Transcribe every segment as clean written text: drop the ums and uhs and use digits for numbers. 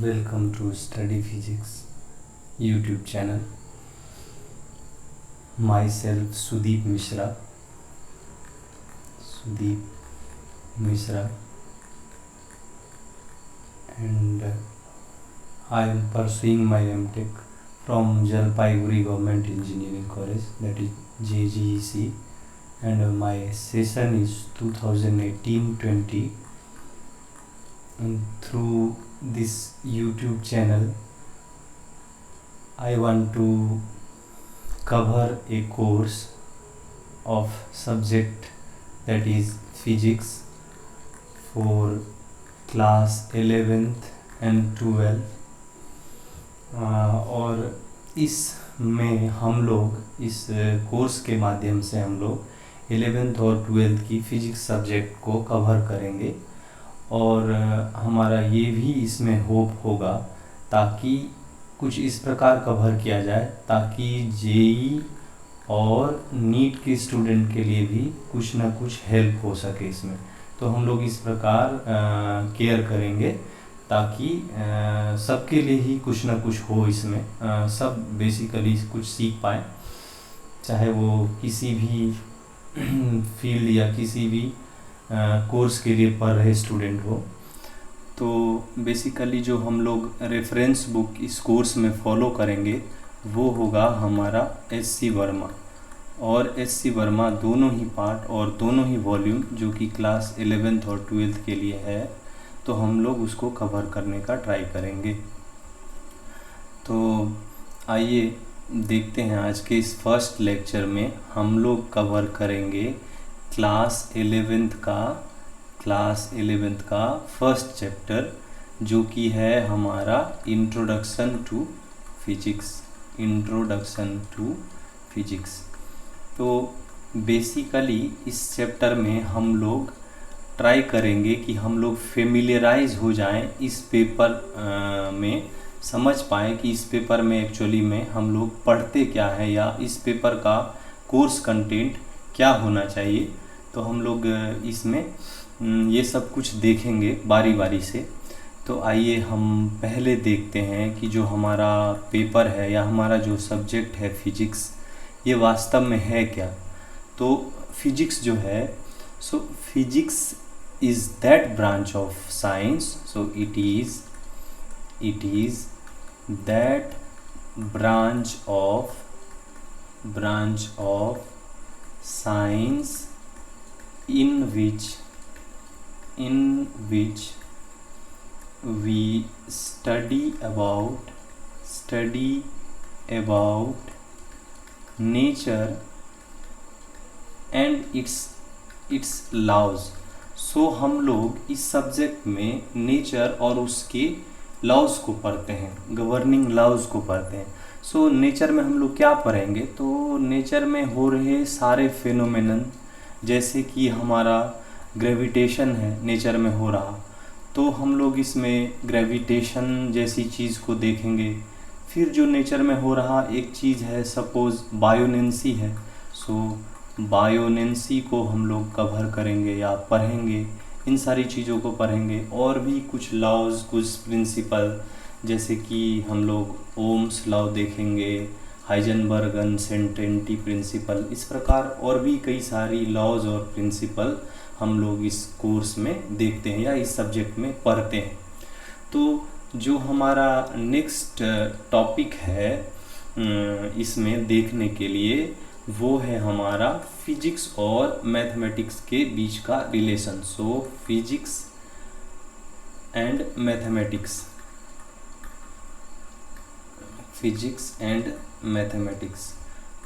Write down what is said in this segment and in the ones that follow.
Welcome to Study Physics YouTube channel. Myself Sudeep Mishra. And I am pursuing my MTech from Jalpaiguri Government Engineering College, that is JGEC, and my session is 2018-20. And through this YouTube channel I want to cover a course of subject that is physics for class 11th and 12, और इसमें हम लोग इस course के माध्यम से हम लोग 11th और 12th की फिजिक्स सब्जेक्ट को कवर करेंगे। और हमारा ये भी इसमें होप होगा ताकि कुछ इस प्रकार कवर किया जाए ताकि जेई और नीट के स्टूडेंट के लिए भी कुछ ना कुछ हेल्प हो सके इसमें। तो हम लोग इस प्रकार केयर करेंगे ताकि सबके लिए ही कुछ ना कुछ हो इसमें, सब बेसिकली कुछ सीख पाए, चाहे वो किसी भी फील्ड या किसी भी कोर्स के लिए पढ़ रहे स्टूडेंट हो। तो बेसिकली जो हम लोग रेफरेंस बुक इस कोर्स में फॉलो करेंगे वो होगा हमारा एस.सी. वर्मा, और एस.सी. वर्मा दोनों ही पार्ट और दोनों ही वॉल्यूम जो कि क्लास 11th और 12th के लिए है, तो हम लोग उसको कवर करने का ट्राई करेंगे। तो आइए देखते हैं, आज के इस फर्स्ट लेक्चर में हम लोग कवर करेंगे क्लास 11th का फर्स्ट चैप्टर, जो कि है हमारा इंट्रोडक्शन टू फिजिक्स। तो बेसिकली इस चैप्टर में हम लोग ट्राई करेंगे कि हम लोग फेमिलियराइज हो जाएं इस पेपर में, समझ पाएँ कि इस पेपर में एक्चुअली में हम लोग पढ़ते क्या है या इस पेपर का कोर्स कंटेंट क्या होना चाहिए। तो हम लोग इसमें ये सब कुछ देखेंगे बारी बारी से। तो आइए हम पहले देखते हैं कि जो हमारा पेपर है या हमारा जो सब्जेक्ट है फिजिक्स, ये वास्तव में है क्या। तो फिजिक्स जो है, सो physics is that branch of science, so it is that branch of science in which we study about nature and its laws। सो हम लोग इस सब्जेक्ट में नेचर और उसके लॉज को पढ़ते हैं, गवर्निंग लॉज को पढ़ते हैं। सो नेचर में हम लोग क्या पढ़ेंगे, तो नेचर में हो रहे सारे फिनोमेनन, जैसे कि हमारा ग्रेविटेशन है नेचर में हो रहा, तो हम लोग इसमें ग्रेविटेशन जैसी चीज़ को देखेंगे। फिर जो नेचर में हो रहा एक चीज़ है, सपोज़ बायोनेंसी है, सो बायोनेंसी को हम लोग कवर करेंगे या पढ़ेंगे, इन सारी चीज़ों को पढ़ेंगे। और भी कुछ लॉज, कुछ प्रिंसिपल, जैसे कि हम लोग ओम्स लॉ देखेंगे, हाइजेनबर्ग अनसर्टेनिटी प्रिंसिपल, इस प्रकार और भी कई सारी लॉज और प्रिंसिपल हम लोग इस कोर्स में देखते हैं या इस सब्जेक्ट में पढ़ते हैं। तो जो हमारा नेक्स्ट टॉपिक है इसमें देखने के लिए, वो है हमारा फिजिक्स और मैथमेटिक्स के बीच का relation. So physics and mathematics.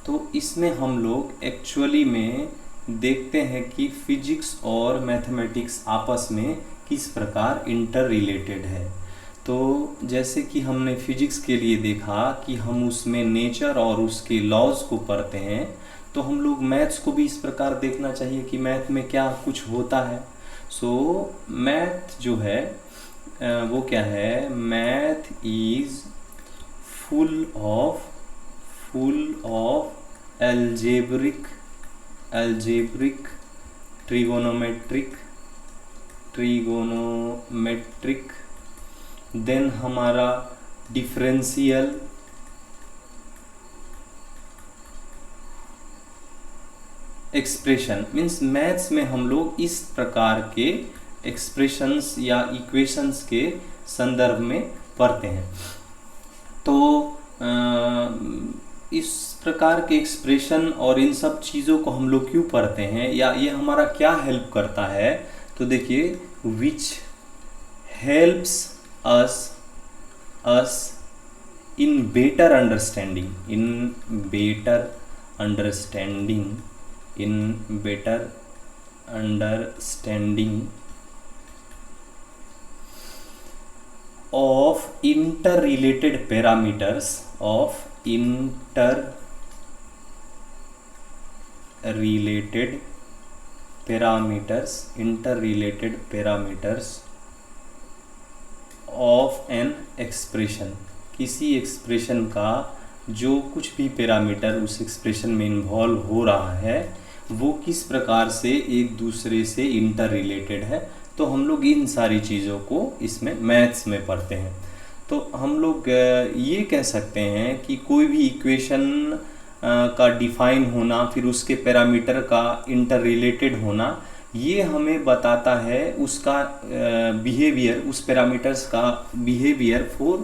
तो इसमें हम लोग एक्चुअली में देखते हैं कि फिजिक्स और मैथमेटिक्स आपस में किस प्रकार इंटर रिलेटेड है। तो जैसे कि हमने फिजिक्स के लिए देखा कि हम उसमें नेचर और उसके लॉज को पढ़ते हैं, तो हम लोग मैथ्स को भी इस प्रकार देखना चाहिए कि मैथ में क्या कुछ होता है। सो मैथ जो है वो क्या है, math is full of algebraic, trigonometric then हमारा डिफरेंशियल एक्सप्रेशन। मीन्स मैथ्स में हम लोग इस प्रकार के एक्सप्रेशंस या इक्वेशंस के संदर्भ में पढ़ते हैं। तो इस प्रकार के एक्सप्रेशन और इन सब चीज़ों को हम लोग क्यों पढ़ते हैं या ये हमारा क्या हेल्प करता है, तो देखिए which helps us in better understanding of interrelated parameters of an expression। किसी एक्सप्रेशन का जो कुछ भी पैरामीटर उस एक्सप्रेशन में इन्वॉल्व हो रहा है वो किस प्रकार से एक दूसरे से इंटर रिलेटेड है, तो हम लोग इन सारी चीज़ों को इसमें मैथ्स में पढ़ते हैं। तो हम लोग ये कह सकते हैं कि कोई भी इक्वेशन का डिफाइन होना, फिर उसके पैरामीटर का इंटर रिलेटेड होना, ये हमें बताता है उसका बिहेवियर, उस पैरामीटर्स का बिहेवियर फॉर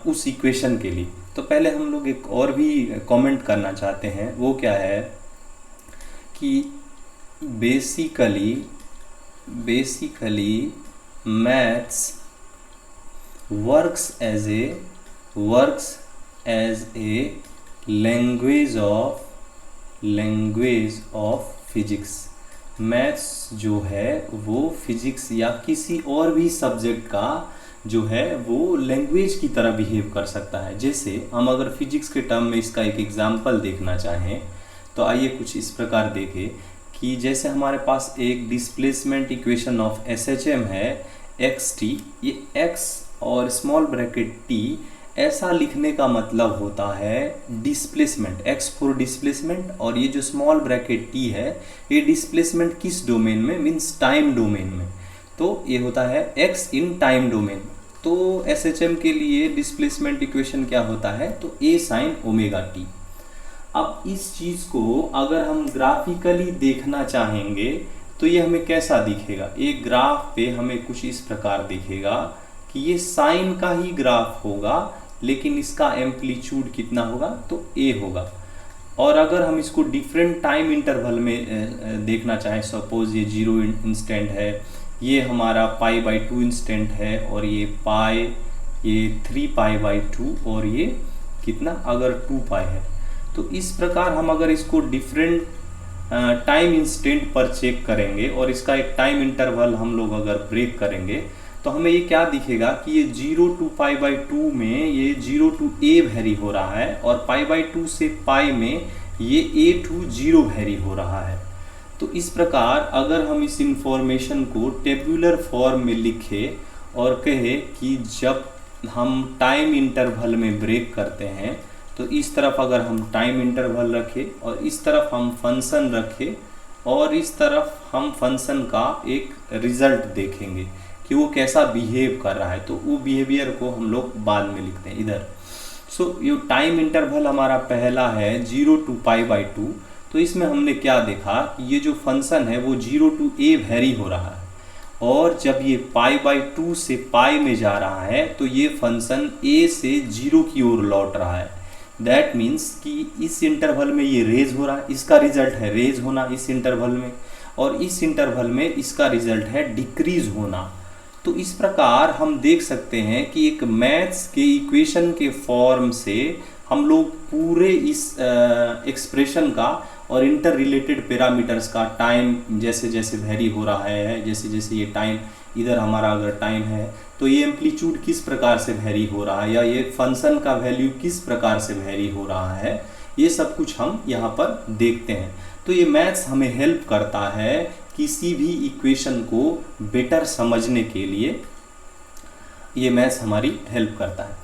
उस इक्वेशन के लिए। तो पहले हम लोग एक और भी कमेंट करना चाहते हैं, वो क्या है कि basically maths works as a language of physics. Maths जो है वो फिजिक्स या किसी और भी सब्जेक्ट का जो है वो लैंग्वेज की तरह बिहेव कर सकता है। जैसे हम अगर फिजिक्स के टर्म में इसका एक एग्जांपल देखना चाहें तो आइए कुछ इस प्रकार देखें कि जैसे हमारे पास एक डिस्प्लेसमेंट इक्वेशन ऑफ SHM है xt, ये x और स्मॉल ब्रैकेट t ऐसा लिखने का मतलब होता है डिस्प्लेसमेंट, x फॉर डिस्प्लेसमेंट, और ये जो स्मॉल ब्रैकेट t है ये डिस्प्लेसमेंट किस डोमेन में, मीन्स टाइम डोमेन में। तो ये होता है x इन टाइम डोमेन। तो SHM के लिए डिस्प्लेसमेंट इक्वेशन क्या होता है, तो a sin ओमेगा t। अब इस चीज़ को अगर हम ग्राफिकली देखना चाहेंगे तो ये हमें कैसा दिखेगा, एक ग्राफ पे हमें कुछ इस प्रकार दिखेगा कि ये साइन का ही ग्राफ होगा, लेकिन इसका एम्पलीट्यूड कितना होगा, तो a होगा। और अगर हम इसको डिफरेंट टाइम इंटरवल में देखना चाहें, सपोज ये 0 इंस्टेंट है, ये हमारा π/2 इंस्टेंट है, और ये ये 3π/2, और ये कितना, अगर 2π है, तो इस प्रकार हम अगर इसको डिफरेंट टाइम इंस्टेंट पर चेक करेंगे और इसका एक टाइम इंटरवल हम लोग अगर ब्रेक करेंगे तो हमें ये क्या दिखेगा कि ये 0 to π/2 में ये 0 to a वेरी हो रहा है, और π/2 से π में ये a to 0 वेरी हो रहा है। तो इस प्रकार अगर हम इस इंफॉर्मेशन को टेबुलर फॉर्म में लिखें और कहे कि जब हम टाइम इंटरवल में ब्रेक करते हैं तो इस तरफ अगर हम टाइम इंटरवल रखें और इस तरफ हम फंक्शन रखें और इस तरफ हम फंक्शन का एक रिजल्ट देखेंगे कि वो कैसा बिहेव कर रहा है, तो वो बिहेवियर को हम लोग बाद में लिखते हैं इधर। सो ये टाइम इंटरवल हमारा पहला है 0 to π/2। तो इसमें हमने क्या देखा कि ये जो फंक्शन है वो 0 to a वेरी हो रहा है, और जब ये π/2 से π में जा रहा है तो ये फंक्शन a से 0 की ओर लौट रहा है। दैट मीन्स कि इस इंटरवल में ये रेज हो रहा है, इसका रिजल्ट है रेज होना इस इंटरवल में, और इस इंटरवल में इसका रिजल्ट है डिक्रीज होना। तो इस प्रकार हम देख सकते हैं कि एक मैथ्स के इक्वेशन के फॉर्म से हम लोग पूरे इस एक्सप्रेशन का और इंटर रिलेटेड पैरामीटर्स का टाइम जैसे जैसे वेरी हो रहा है, जैसे जैसे ये टाइम इधर हमारा अगर टाइम है तो ये एम्पलीट्यूड किस प्रकार से वेरी हो रहा है, या ये फंक्शन का वैल्यू किस प्रकार से वेरी हो रहा है, ये सब कुछ हम यहाँ पर देखते हैं। तो ये मैथ्स हमें हेल्प करता है किसी भी इक्वेशन को बेटर समझने के लिए, ये मैथ्स हमारी हेल्प करता है।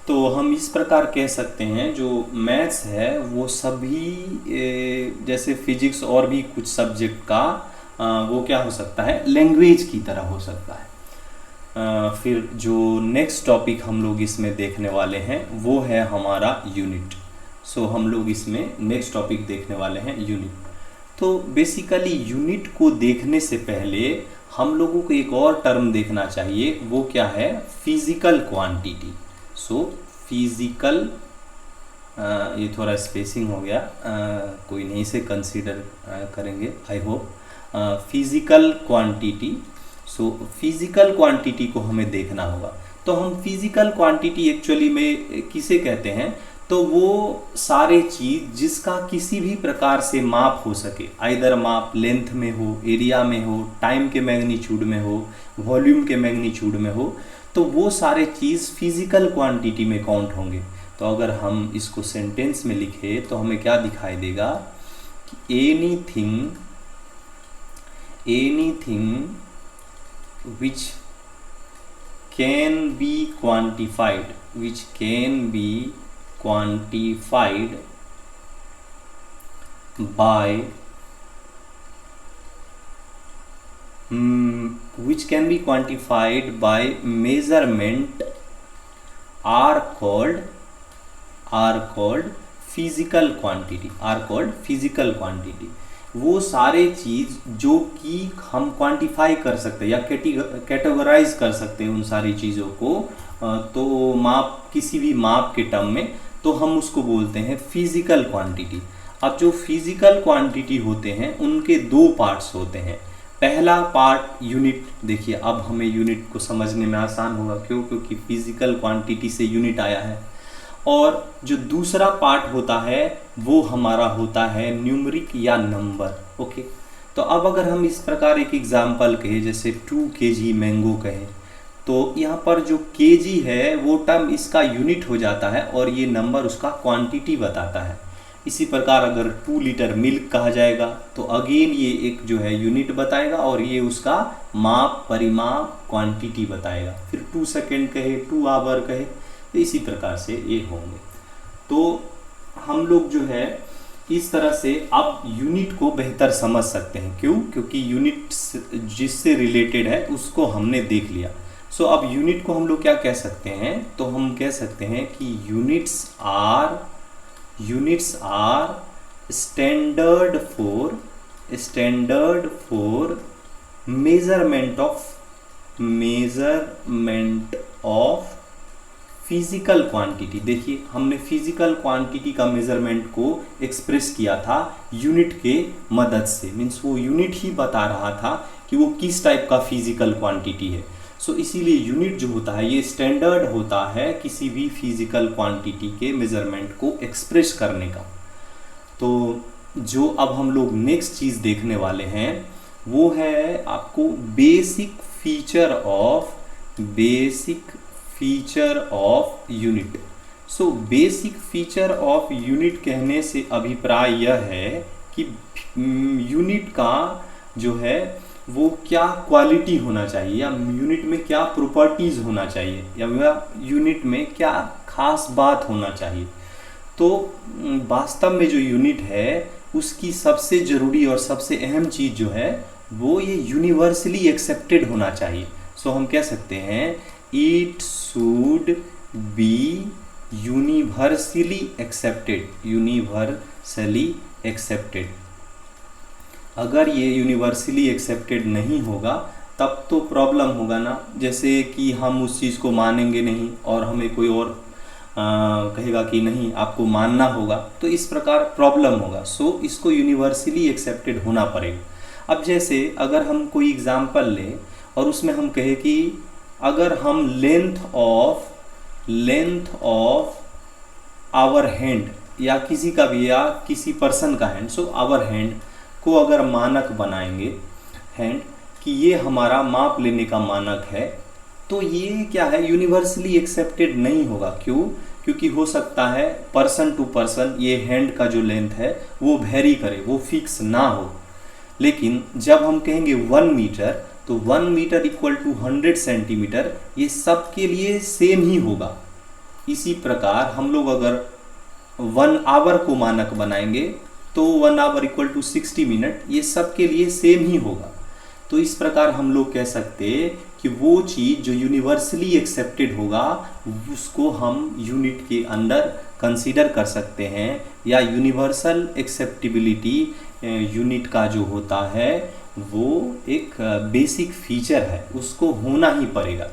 तो हम इस प्रकार कह सकते हैं जो मैथ्स है वो सभी जैसे फिजिक्स और भी कुछ सब्जेक्ट का वो क्या हो सकता है, लैंग्वेज की तरह हो सकता है। फिर जो नेक्स्ट टॉपिक हम लोग इसमें देखने वाले हैं वो है हमारा यूनिट। सो हम लोग इसमें नेक्स्ट टॉपिक देखने वाले हैं यूनिट। तो बेसिकली यूनिट को देखने से पहले हम लोगों को एक और टर्म देखना चाहिए, वो क्या है, फिजिकल क्वांटिटी। सो फिजिकल, ये थोड़ा स्पेसिंग हो गया, कोई नहीं, इसे कंसीडर करेंगे I hope. Physical quantity, so physical quantity को हमें देखना होगा। तो हम फिजिकल क्वांटिटी एक्चुअली में किसे कहते हैं, तो वो सारे चीज़ जिसका किसी भी प्रकार से माप हो सके, आइदर माप लेंथ में हो, एरिया में हो, टाइम के मैग्नीट्यूड में हो, वॉल्यूम के मैग्नीट्यूड में हो, तो वो सारे चीज़ फिजिकल क्वांटिटी में काउंट होंगे। तो अगर हम इसको सेंटेंस में लिखें तो हमें क्या दिखाई देगा कि anything which can be quantified by measurement are called physical quantity। वो सारे चीज़ जो कि हम क्वांटिफाई कर सकते हैं या कैटेगराइज कर सकते हैं उन सारी चीज़ों को, तो माप, किसी भी माप के टर्म में, तो हम उसको बोलते हैं फिजिकल क्वांटिटी। अब जो फिजिकल क्वांटिटी होते हैं उनके दो पार्ट्स होते हैं। पहला पार्ट यूनिट, देखिए अब हमें यूनिट को समझने में आसान होगा, क्योंकि फिजिकल क्वांटिटी से यूनिट आया है। और जो दूसरा पार्ट होता है वो हमारा होता है न्यूमरिक या नंबर। ओके, तो अब अगर हम इस प्रकार एक एग्जांपल कहें, जैसे 2 kg मैंगो कहें, तो यहाँ पर जो kg है वो टर्म इसका यूनिट हो जाता है और ये नंबर उसका क्वांटिटी बताता है। इसी प्रकार अगर 2 लीटर मिल्क कहा जाएगा तो अगेन ये एक जो है यूनिट बताएगा और ये उसका माप, परिमाप, क्वांटिटी बताएगा। फिर 2 सेकेंड कहे, 2 आवर कहे, तो इसी प्रकार से ये होंगे। तो हम लोग जो है इस तरह से अब यूनिट को बेहतर समझ सकते हैं। क्यों? क्योंकि यूनिट जिससे रिलेटेड है उसको हमने देख लिया। सो अब यूनिट को हम लोग क्या कह सकते हैं, तो हम कह सकते हैं कि units are standard for measurement of physical quantity. देखिए हमने फिजिकल क्वांटिटी का मेजरमेंट को एक्सप्रेस किया था यूनिट के मदद से, मीन्स वो यूनिट ही बता रहा था कि वो किस टाइप का फिजिकल क्वांटिटी है। सो इसीलिए यूनिट जो होता है ये स्टैंडर्ड होता है किसी भी फिजिकल क्वांटिटी के मेजरमेंट को एक्सप्रेस करने का। तो जो अब हम लोग नेक्स्ट चीज़ देखने वाले हैं वो है आपको basic feature of unit. So basic feature of unit कहने से अभिप्राय यह है कि यूनिट का जो है वो क्या क्वालिटी होना चाहिए, या यूनिट में क्या प्रॉपर्टीज होना चाहिए, या यूनिट में क्या खास बात होना चाहिए। तो वास्तव में जो यूनिट है उसकी सबसे ज़रूरी और सबसे अहम चीज़ जो है वो ये यूनिवर्सली एक्सेप्टेड होना चाहिए। सो हम कह सकते हैं it should be universally accepted. अगर ये यूनिवर्सली एक्सेप्टेड नहीं होगा तब तो प्रॉब्लम होगा ना, जैसे कि हम उस चीज़ को मानेंगे नहीं और हमें कोई और कहेगा कि नहीं आपको मानना होगा, तो इस प्रकार प्रॉब्लम होगा। सो इसको यूनिवर्सली एक्सेप्टेड होना पड़ेगा। अब जैसे अगर हम कोई एग्जांपल लें और उसमें हम कहें कि अगर हम लेंथ ऑफ आवर हैंड, या किसी का भी, या किसी पर्सन का हैंड, सो आवर हैंड को अगर मानक बनाएंगे, हैंड कि ये हमारा माप लेने का मानक है, तो ये क्या है, यूनिवर्सली एक्सेप्टेड नहीं होगा। क्यों? क्योंकि हो सकता है पर्सन टू पर्सन ये हैंड का जो लेंथ है वो वेरी करे, वो फिक्स ना हो। लेकिन जब हम कहेंगे 1 मीटर, तो 1 मीटर इक्वल टू 100 सेंटीमीटर, ये सब के लिए सेम ही होगा। इसी प्रकार हम लोग अगर 1 आवर को मानक बनाएंगे तो 1 आवर इक्वल टू 60 मिनट, ये सब के लिए सेम ही होगा। तो इस प्रकार हम लोग कह सकते हैं कि वो चीज़ जो यूनिवर्सली एक्सेप्टेड होगा उसको हम यूनिट के अंदर कंसीडर कर सकते हैं, या यूनिवर्सल एक्सेप्टेबिलिटी यूनिट का जो होता है वो एक बेसिक फीचर है, उसको होना ही पड़ेगा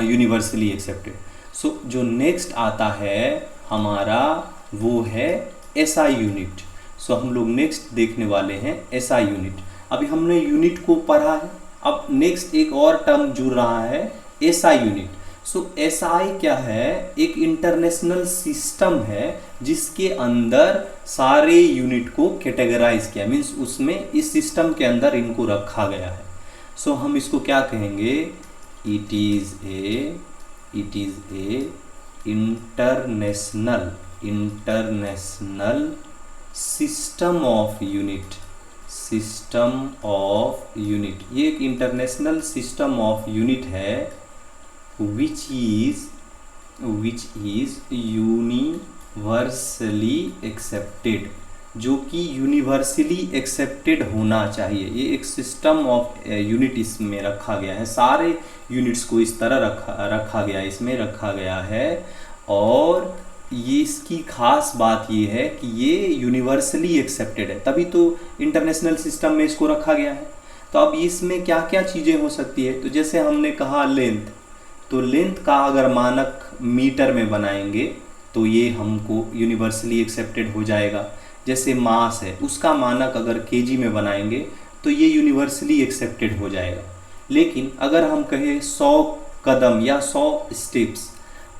यूनिवर्सली एक्सेप्टेड। सो जो नेक्स्ट आता है हमारा वो है एसआई यूनिट। सो हम लोग नेक्स्ट देखने वाले हैं एसआई यूनिट। अभी हमने यूनिट को पढ़ा है, अब नेक्स्ट एक और टर्म जुड़ रहा है एसआई यूनिट। सो एसआई क्या है? एक इंटरनेशनल सिस्टम है जिसके अंदर सारे यूनिट को कैटेगराइज किया, मीन्स उसमें इस सिस्टम के अंदर इनको रखा गया है। सो हम इसको क्या कहेंगे? It is a international system of unit. ये एक इंटरनेशनल सिस्टम ऑफ यूनिट है which is यूनिवर्सली एक्सेप्टेड, जो कि यूनिवर्सली एक्सेप्टेड होना चाहिए। ये एक सिस्टम ऑफ यूनिट इसमें रखा गया है, सारे यूनिट्स को इस तरह इसमें रखा गया है। और ये इसकी खास बात ये है कि ये यूनिवर्सली एक्सेप्टेड है, तभी तो इंटरनेशनल सिस्टम में इसको रखा गया है। तो अब इसमें क्या क्या चीज़ें हो सकती है? तो जैसे हमने कहा लेंथ, तो लेंथ का अगर मानक मीटर में बनाएंगे तो ये हमको यूनिवर्सली एक्सेप्टेड हो जाएगा। जैसे मास है, उसका मानक अगर केजी में बनाएंगे तो ये यूनिवर्सली एक्सेप्टेड हो जाएगा। लेकिन अगर हम कहें 100 कदम या 100 स्टेप्स,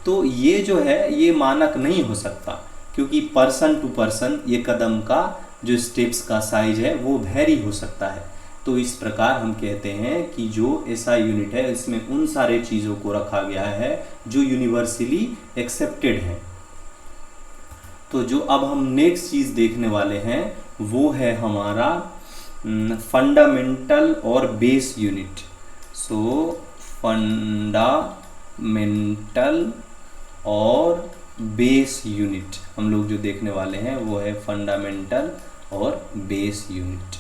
तो ये जो है ये मानक नहीं हो सकता, क्योंकि पर्सन टू पर्सन ये कदम का जो स्टेप्स का साइज है वो वेरी हो सकता है। तो इस प्रकार हम कहते हैं कि जो एसआई यूनिट है इसमें उन सारे चीज़ों को रखा गया है जो यूनिवर्सली एक्सेप्टेड है। तो जो अब हम नेक्स्ट चीज़ देखने वाले हैं वो है हमारा फंडामेंटल और बेस यूनिट। सो फंडामेंटल और बेस यूनिट हम लोग जो देखने वाले हैं वो है फंडामेंटल और बेस यूनिट।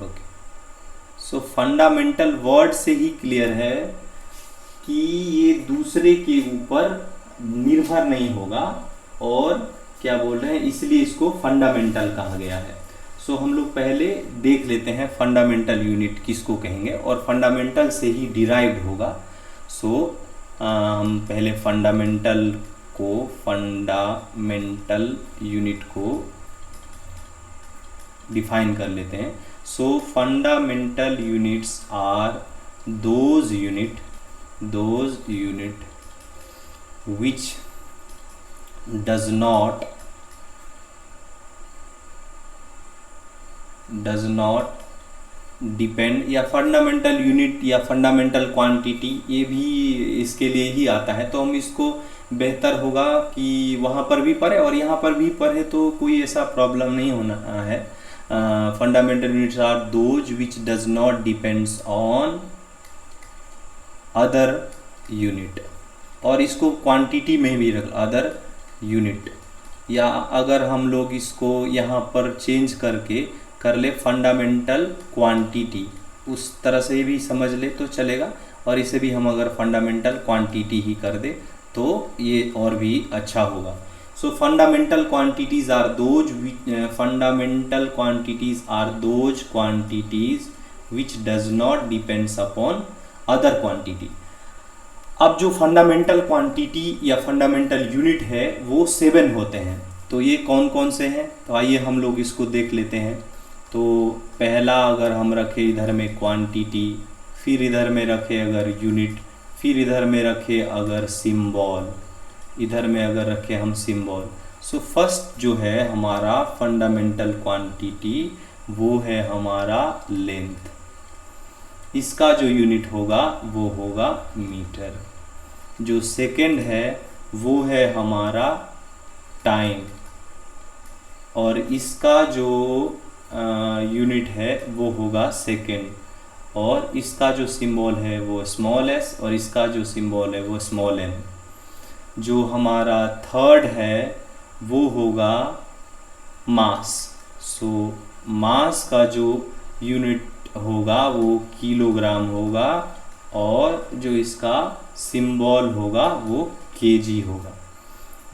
ओके, सो फंडामेंटल वर्ड से ही क्लियर है कि ये दूसरे के ऊपर निर्भर नहीं होगा, और क्या बोल रहे हैं, इसलिए इसको फंडामेंटल कहा गया है। सो हम लोग पहले देख लेते हैं फंडामेंटल यूनिट किसको कहेंगे, और फंडामेंटल से ही डिराइव्ड होगा। सो हम पहले फंडामेंटल यूनिट को डिफाइन कर लेते हैं। So fundamental units are those unit which does not depend, या फंडामेंटल यूनिट या फंडामेंटल क्वांटिटी, ये भी इसके लिए ही आता है। तो हम इसको बेहतर होगा कि वहाँ पर भी पढ़े और यहाँ पर भी पढ़े, तो कोई ऐसा प्रॉब्लम नहीं होना है। Fundamental units are those which does not depends on other unit, और इसको क्वांटिटी में भी रख अदर यूनिट, या अगर हम लोग इसको यहाँ पर चेंज करके कर ले फंडामेंटल क्वांटिटी, उस तरह से भी समझ ले तो चलेगा। और इसे भी हम अगर फंडामेंटल क्वांटिटी ही कर दे तो ये और भी अच्छा होगा। So fundamental quantities are those quantities which does not depends upon other quantity. अब जो फंडामेंटल क्वांटिटी या फंडामेंटल यूनिट है वो 7 होते हैं। तो ये कौन कौन से हैं? तो आइए हम लोग इसको देख लेते हैं। तो पहला अगर हम रखें इधर में क्वांटिटी, फिर इधर में रखें अगर यूनिट, फिर इधर में रखें अगर सिंबल, इधर में अगर रखें हम सिंबल। सो फर्स्ट जो है हमारा फंडामेंटल क्वांटिटी वो है हमारा लेंथ, इसका जो यूनिट होगा वो होगा मीटर। जो सेकंड है वो है हमारा टाइम, और इसका जो यूनिट है वो होगा सेकेंड, और इसका जो सिंबल है वो स्मॉल एस, और इसका जो सिंबल है वो स्मॉल एन। जो हमारा थर्ड है वो होगा मास। सो मास का जो यूनिट होगा वो किलोग्राम होगा और जो इसका सिंबल होगा वो केजी होगा।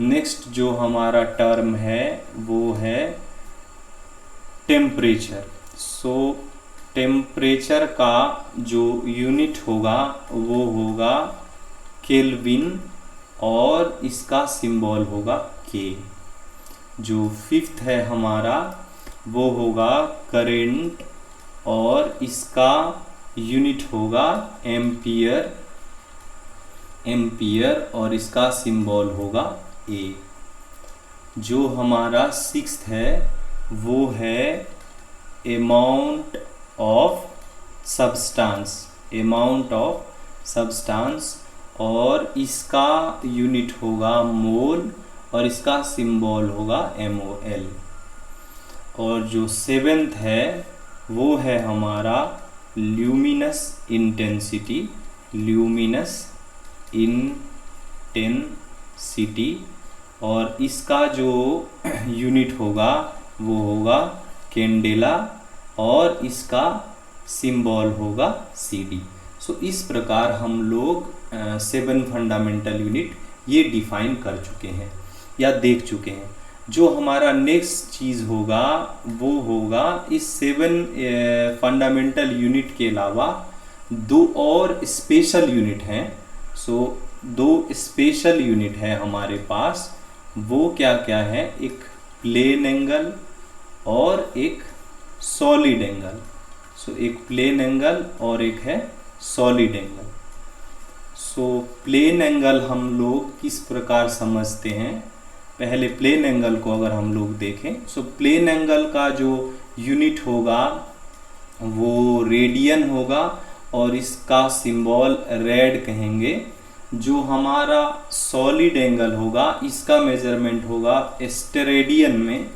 नेक्स्ट जो हमारा टर्म है वो है टेम्परेचर। सो टेम्परेचर का जो यूनिट होगा वो होगा केल्विन और इसका सिंबल होगा के। जो फिफ्थ है हमारा वो होगा करेंट और इसका यूनिट होगा एम्पियर, एम्पियर और इसका सिंबल होगा ए। जो हमारा सिक्स्थ है वो है amount of substance, amount of substance और इसका यूनिट होगा मोल और इसका सिंबल होगा MOL। और जो सेवेंथ है वो है हमारा ल्यूमिनस इंटेंसिटी, ल्यूमिनस इंटेंसिटी और इसका जो यूनिट होगा वो होगा कैंडेला और इसका सिंबल होगा CD। सो इस प्रकार हम लोग 7 फंडामेंटल यूनिट ये डिफाइन कर चुके हैं या देख चुके हैं। जो हमारा नेक्स्ट चीज़ होगा वो होगा इस 7 फंडामेंटल यूनिट के अलावा 2 और स्पेशल यूनिट हैं। सो 2 स्पेशल यूनिट है हमारे पास, वो क्या क्या है, एक प्लेन एंगल और एक सॉलिड एंगल। सो एक प्लेन एंगल और एक है solid angle. So plane angle हम लोग किस प्रकार समझते हैं, पहले प्लेन एंगल को अगर हम लोग देखें, सो प्लेन एंगल का जो यूनिट होगा वो रेडियन होगा और इसका सिंबल रेड कहेंगे। जो हमारा सॉलिड एंगल होगा इसका मेजरमेंट होगा स्टेरेडियन में,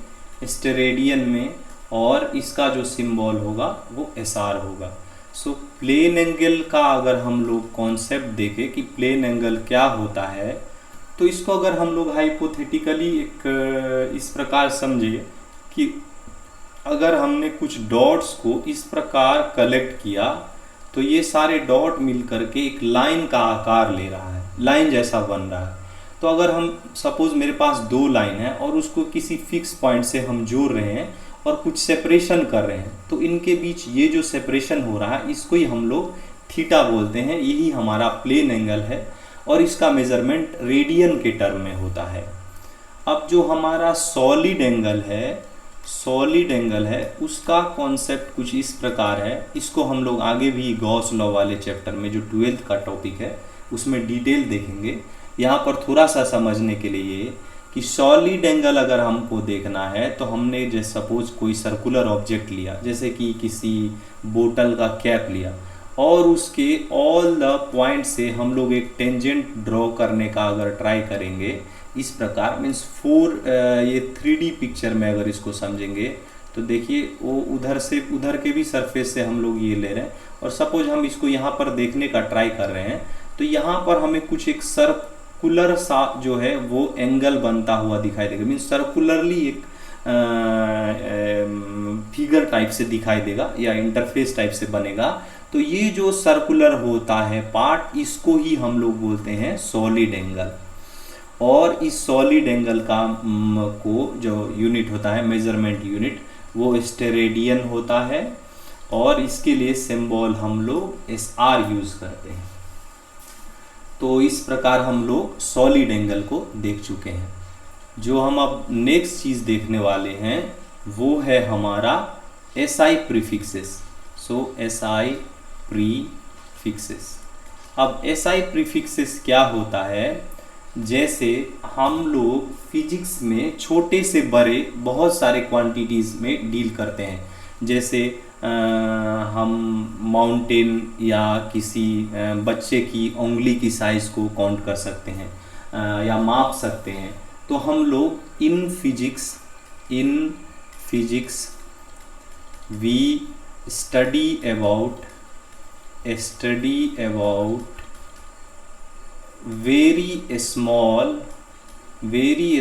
स्टेरेडियन में और इसका जो सिंबल होगा वो SR होगा। सो प्लेन एंगल का अगर हम लोग कॉन्सेप्ट देखें कि प्लेन एंगल क्या होता है, तो इसको अगर हम लोग हाइपोथेटिकली एक इस प्रकार समझे कि अगर हमने कुछ डॉट्स को इस प्रकार कलेक्ट किया तो ये सारे डॉट मिल करके एक लाइन का आकार ले रहा है, लाइन जैसा बन रहा है। तो अगर हम सपोज मेरे पास 2 लाइन है और उसको किसी फिक्स पॉइंट से हम जोड़ रहे हैं और कुछ सेपरेशन कर रहे हैं, तो इनके बीच ये जो सेपरेशन हो रहा है इसको ही हम लोग थीटा बोलते हैं। यही हमारा प्लेन एंगल है और इसका मेजरमेंट रेडियन के टर्म में होता है। अब जो हमारा सॉलिड एंगल है, सॉलिड एंगल है उसका कॉन्सेप्ट कुछ इस प्रकार है। इसको हम लोग आगे भी गॉस लॉ वाले चैप्टर में जो 12th का टॉपिक है उसमें डिटेल देखेंगे। यहाँ पर थोड़ा सा समझने के लिए कि सॉलिड एंगल अगर हमको देखना है तो हमने जैसे सपोज कोई सर्कुलर ऑब्जेक्ट लिया, जैसे कि किसी बोतल का कैप लिया और उसके ऑल द पॉइंट से हम लोग एक टेंजेंट ड्रॉ करने का अगर ट्राई करेंगे इस प्रकार, मीन्स 4 ये 3D पिक्चर में अगर इसको समझेंगे तो देखिए वो उधर से उधर के भी सरफेस से हम लोग ये ले रहे हैं और सपोज हम इसको यहाँ पर देखने का ट्राई कर रहे हैं तो यहाँ पर हमें कुछ एक सर्कुलर सा जो है वो एंगल बनता हुआ दिखाई देगा, मीन्स सर्कुलरली एक फिगर टाइप से दिखाई देगा या इंटरफेस टाइप से बनेगा। तो ये जो सर्कुलर होता है पार्ट, इसको ही हम लोग बोलते हैं सॉलिड एंगल। और इस सॉलिड एंगल का को जो यूनिट होता है, मेजरमेंट यूनिट, वो स्टेरेडियन होता है और इसके लिए सिंबल हम लोग SR यूज करते हैं। तो इस प्रकार हम लोग सॉलिड एंगल को देख चुके हैं। जो हम अब नेक्स्ट चीज देखने वाले हैं वो है हमारा SI प्रीफिक्सेस। सो SI प्रीफिक्सेस। अब SI प्रीफिक्सेस क्या होता है, जैसे हम लोग फिजिक्स में छोटे से बड़े बहुत सारे क्वांटिटीज़ में डील करते हैं, जैसे हम माउंटेन या किसी बच्चे की उंगली की साइज़ को काउंट कर सकते हैं या माप सकते हैं। तो हम लोग in physics we study about very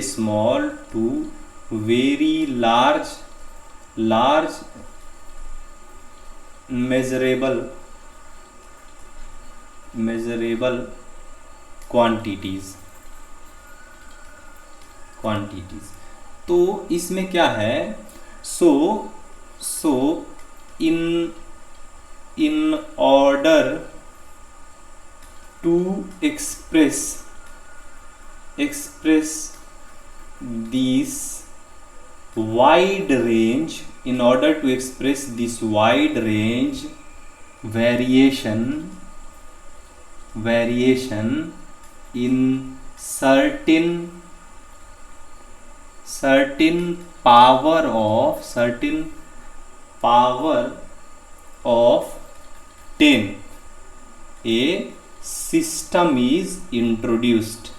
small to very large measurable quantities. तो इसमें क्या है, so in order to express this wide range, in order to express this wide range variation in certain power of 10, a system is introduced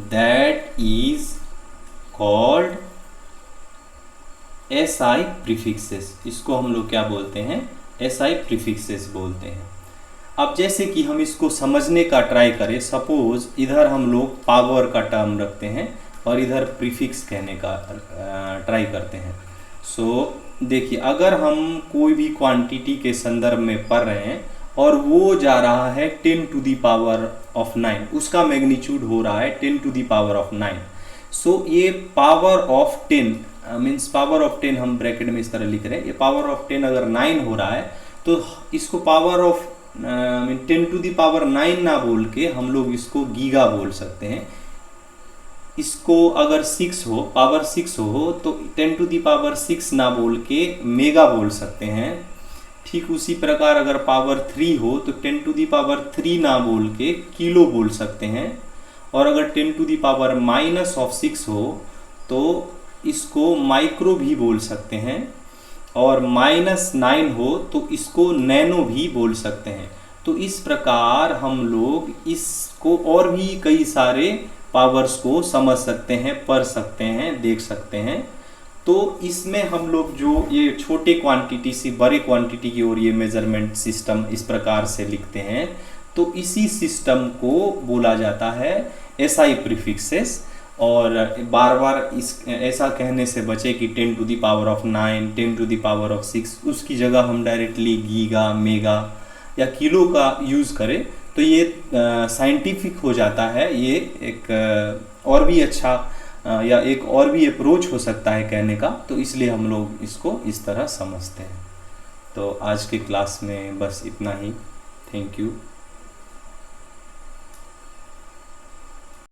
that is called SI prefixes। इसको हम लोग क्या बोलते हैं, SI prefixes बोलते हैं। अब जैसे कि हम इसको समझने का ट्राई करें, सपोज इधर हम लोग पावर का टर्म रखते हैं और इधर प्रीफिक्स कहने का ट्राई करते हैं। देखिए, अगर हम कोई भी क्वांटिटी के संदर्भ में पढ़ रहे हैं और वो जा रहा है 10 to the power of 9, उसका मैग्नीट्यूड हो रहा है 10 to the power of 9। ये power of 10 means power of 10 हम ब्रैकेट में इस तरह लिख रहे हैं। ये पावर ऑफ 10 अगर 9 हो रहा है तो इसको power of 10 to the power 9 ना बोल के हम लोग इसको गीगा बोल सकते हैं। इसको अगर 6 हो, पावर 6 हो तो 10 to the power 6 ना बोल के मेगा बोल सकते हैं। ठीक उसी प्रकार अगर पावर 3 हो तो 10 to the power 3 ना बोल के किलो बोल सकते हैं। और अगर 10 to the power -6 हो तो इसको माइक्रो भी बोल सकते हैं। और -9 हो तो इसको नैनो भी बोल सकते हैं। तो इस प्रकार हम लोग इसको और भी कई सारे पावर्स को समझ सकते हैं, पढ़ सकते हैं, देख सकते हैं। तो इसमें हम लोग जो ये छोटे क्वांटिटी से बड़े क्वांटिटी की ओर ये मेजरमेंट सिस्टम इस प्रकार से लिखते हैं, तो इसी सिस्टम को बोला जाता है SI प्रीफिक्सेस। और बार बार इस ऐसा कहने से बचे कि 10 to the power of 9, 10 to the power of 6, उसकी जगह हम डायरेक्टली गीगा, मेगा या किलो का यूज़ करें तो ये साइंटिफिक हो जाता है। ये एक और भी अच्छा या एक और भी अप्रोच हो सकता है कहने का, तो इसलिए हम लोग इसको इस तरह समझते हैं। तो आज के क्लास में बस इतना ही। Thank you.